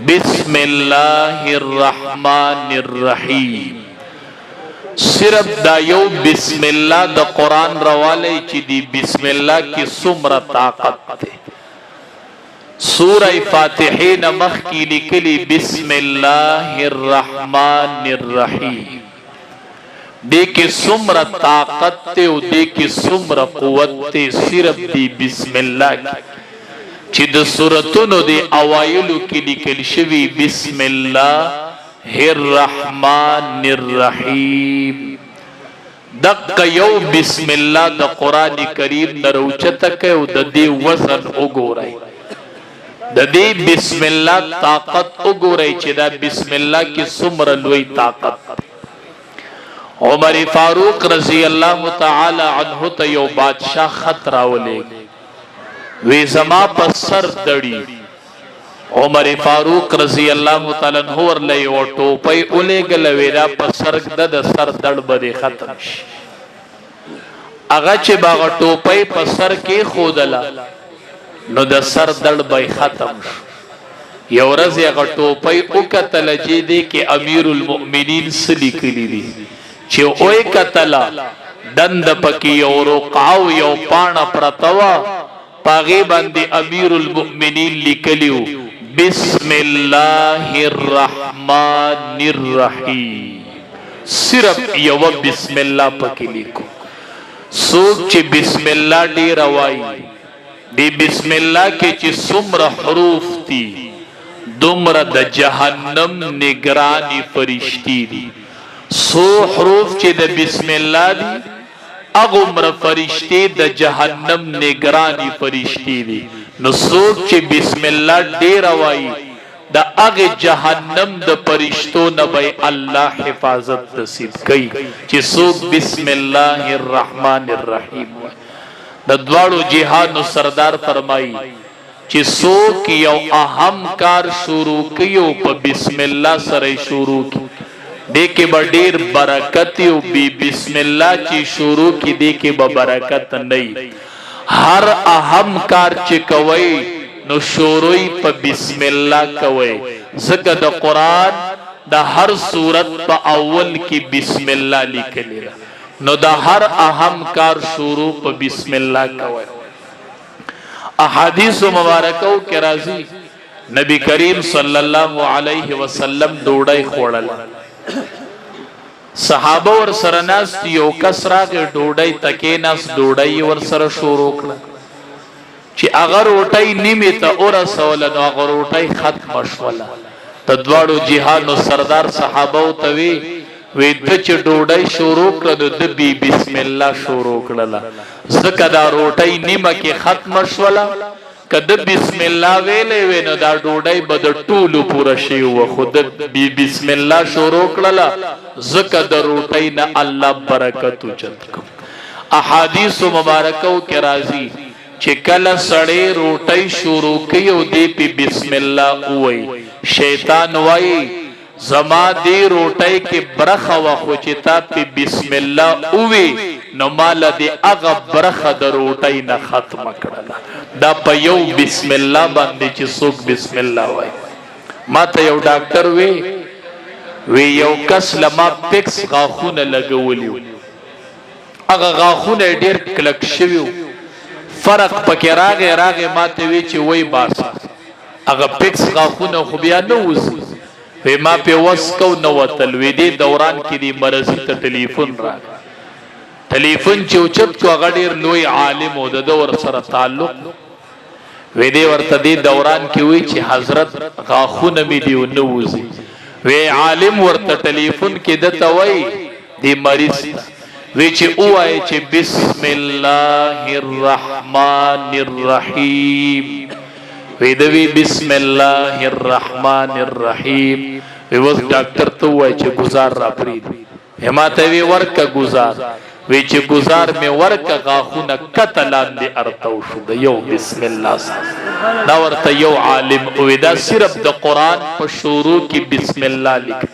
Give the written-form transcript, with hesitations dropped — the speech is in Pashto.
بسم الله الرحمن الرحیم. صرف دا یو بسم الله د قرآن روالی چی دی بسم الله کی سمر طاقت تے. سورہ فاتحی نمخ کی لکلی بسم اللہ الرحمن الرحیم. دے کی سمر طاقت تے و دے کی سمر قوت تے صرف دی بسم اللہ کی چی د سورتونو دی اوائلو کی لکل شوی بسم اللہ الرحمن الرحیم. دق یو بسم اللہ دا قرآن کریم نروچتک او دا دی وزن اگو رئی دا دی بسم اللہ طاقت اگو رئی چی دا بسم اللہ کی سمر لوی طاقت. عمر فاروق رضی اللہ تعالی عنہ تا یو بادشاہ خط راولے وی زما پا سر دڑی. عمر فاروق رضی اللہ تعالی عنہ ورلئی و ٹوپی اولے گلویرا پا سرک دا سر دڑ بدے ختم شی. اگا چه باغ ٹوپی پا سر کے خودلا نو دا سر دڑ بای ختم شو. یو رضی اگا ٹوپی اکتل جیدے کہ امیر المؤمنین سلی کلی دی چه اوی کتلا دند پکی یو رقعو یو پانا پرتوا پاغی باندی امیر المؤمنین لکلیو بسم اللہ الرحمن الرحیم. صرف یو بسم اللہ پکی لکو. سوک چی بسم اللہ دی روائی دی بسم اللہ کے چی سمر حروف تی دمر دا جہنم نگرانی فرشتی دی. سو حروف چی دا بسم اللہ دی اغمر فرشتی دا جہنم نگرانی فرشتی دی. نو سوک چی بسم اللہ دی روائی دا اغ جہنم دا فرشتو نبی اللہ حفاظت نصیب کئی چی سوک بسم اللہ الرحمن الرحیم. دا دوارو جہانو سردار فرمائی چی سوک یو اہم کار شروع کیو پا بسم اللہ سر شروع کی دیکھے با دیر برکتیو بی بسم اللہ چی شروع کی دیکھے با برکت نئی. ہر اہم کار چی کوئی نو شروعی پا بسم اللہ کوئی. ذکر دا قرآن دا ہر صورت پا اول کی بسم اللہ لکھلی رہا نو دا ہر اہم کار شروع پا بسم اللہ کوئی. احادیث و مبارکو کے رازی نبی کریم صلی اللہ علیہ وسلم دوڑائی خوڑلا. صحابہ ور سرناس یو کس راگی ڈوڑائی تکی ناس ڈوڑائی ور سر شروع کلا چی اگر روٹائی نیمی تا اور سولا نو اگر روٹائی ختم شولا. تدوارو جہانو سردار صحابہ تاوی وی دچ ڈوڑائی شروع کلا نو دبی بسم اللہ شروع کلا. زکا دا روٹائی نیمہ کی ختم شولا کد بسم اللہ ویلے وینو دا ڈوڑائی با دا طولو پورا شیو خود بی بسم اللہ شروع کلا زکا دا روٹائی نا اللہ برکتو جد کم. احادیث و مبارکو کے رازی چکل سڑے روٹائی شروع کیو دے پی بسم اللہ اوئی شیطان وائی زما دی روٹائی کے برخ وخو چتا پی بسم اللہ اوئی نمال دی اغا برخ دا روٹائی نا ختم کرلا. دا پا یو بسم اللہ باندی چی سوک بسم اللہ وائی. ما تا یو ڈاکٹر وی یو کس لما پیکس غاخون لگولیو اغا غاخون دیر کلک شویو فرق پکی راگے ما تا وی چی وی باسا اغا پیکس غاخون خوبیا نوزی وی ما پی وسکو نواتل وی دی دوران کی دی مرضی تا ٹلیفون راگ ٹلیفون چوچت کو اغا دیر لوی عالم ہو دا دور سر تعلق وی دی ورطا دی دوران کی وی چی حضرت غاخون می دیو نوزی وی عالم ورطا ٹلیفون کی دتا وی دی مریض وی چی او آئے چی بسم اللہ الرحمن الرحیم وی دوی بسم اللہ الرحمن الرحیم وی وقت ڈاکٹر تو آئے چی گزار را پرید ہماتا وی ورکا گزار وی چی گزار میں ورکا غاخونا قتلان دی ارتو شد یو بسم اللہ سا دا ورطا یو عالم وی دا صرف دا قرآن پا شروع کی بسم اللہ لکھ